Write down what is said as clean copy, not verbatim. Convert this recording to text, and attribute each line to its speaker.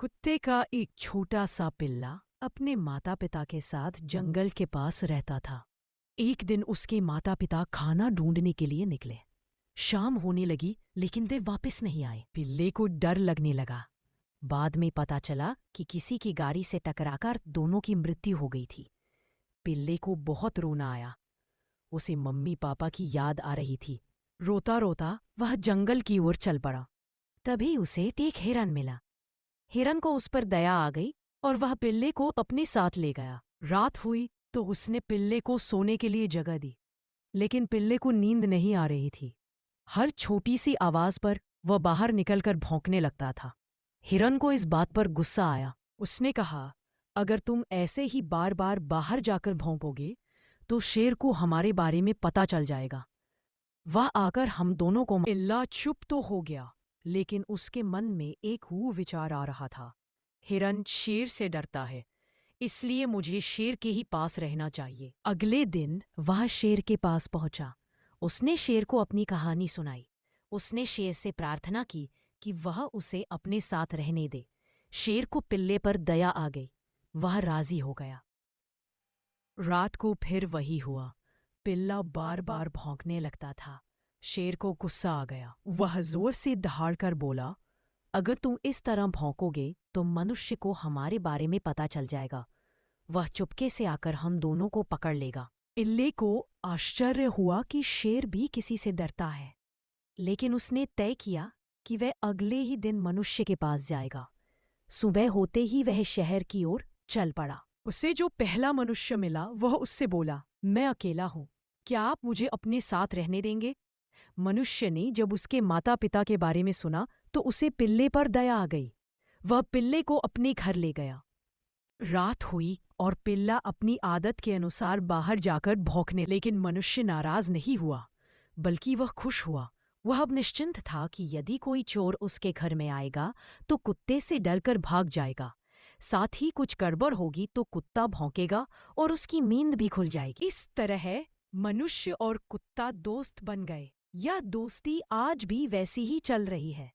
Speaker 1: कुत्ते का एक छोटा सा पिल्ला अपने माता पिता के साथ जंगल के पास रहता था। एक दिन उसके माता पिता खाना ढूंढने के लिए निकले। शाम होने लगी लेकिन वे वापस नहीं आए। पिल्ले को डर लगने लगा। बाद में पता चला कि किसी की गाड़ी से टकराकर दोनों की मृत्यु हो गई थी। पिल्ले को बहुत रोना आया। उसे मम्मी पापा की याद आ रही थी। रोता रोता वह जंगल की ओर चल पड़ा। तभी उसे एक हिरन मिला। हिरन को उस पर दया आ गई और वह पिल्ले को अपने साथ ले गया। रात हुई तो उसने पिल्ले को सोने के लिए जगह दी, लेकिन पिल्ले को नींद नहीं आ रही थी। हर छोटी सी आवाज पर वह बाहर निकलकर भौंकने लगता था। हिरन को इस बात पर गुस्सा आया। उसने कहा, अगर तुम ऐसे ही बार बार बाहर जाकर भौंकोगे तो शेर को हमारे बारे में पता चल जाएगा। वह आकर हम दोनों को। पिल्ला चुप तो हो गया, लेकिन उसके मन में एक वो विचार आ रहा था, हिरन शेर से डरता है, इसलिए मुझे शेर के ही पास रहना चाहिए। अगले दिन वह शेर के पास पहुंचा। उसने शेर को अपनी कहानी सुनाई। उसने शेर से प्रार्थना की कि वह उसे अपने साथ रहने दे। शेर को पिल्ले पर दया आ गई। वह राजी हो गया। रात को फिर वही हुआ। पिल्ला बार बार भौंकने लगता था। शेर को गुस्सा आ गया। वह जोर से दहाड़कर बोला, अगर तुम इस तरह भौंकोगे तो मनुष्य को हमारे बारे में पता चल जाएगा। वह चुपके से आकर हम दोनों को पकड़ लेगा। पिल्ले को आश्चर्य हुआ कि शेर भी किसी से डरता है, लेकिन उसने तय किया कि वह अगले ही दिन मनुष्य के पास जाएगा। सुबह होते ही वह शहर की ओर चल पड़ा। उसे जो पहला मनुष्य मिला वह उससे बोला, मैं अकेला हूं, क्या आप मुझे अपने साथ रहने देंगे? मनुष्य ने जब उसके माता पिता के बारे में सुना तो उसे पिल्ले पर दया आ गई। वह पिल्ले को अपने घर ले गया। रात हुई और पिल्ला अपनी आदत के अनुसार बाहर जाकर भौंकने, लेकिन मनुष्य नाराज नहीं हुआ, बल्कि वह खुश हुआ। वह अब निश्चिंत था कि यदि कोई चोर उसके घर में आएगा तो कुत्ते से डरकर भाग जाएगा। साथ ही कुछ गड़बड़ होगी तो कुत्ता भौंकेगा और उसकी नींद भी खुल जाएगी। इस तरह मनुष्य और कुत्ता दोस्त बन गए। यह दोस्ती आज भी वैसी ही चल रही है।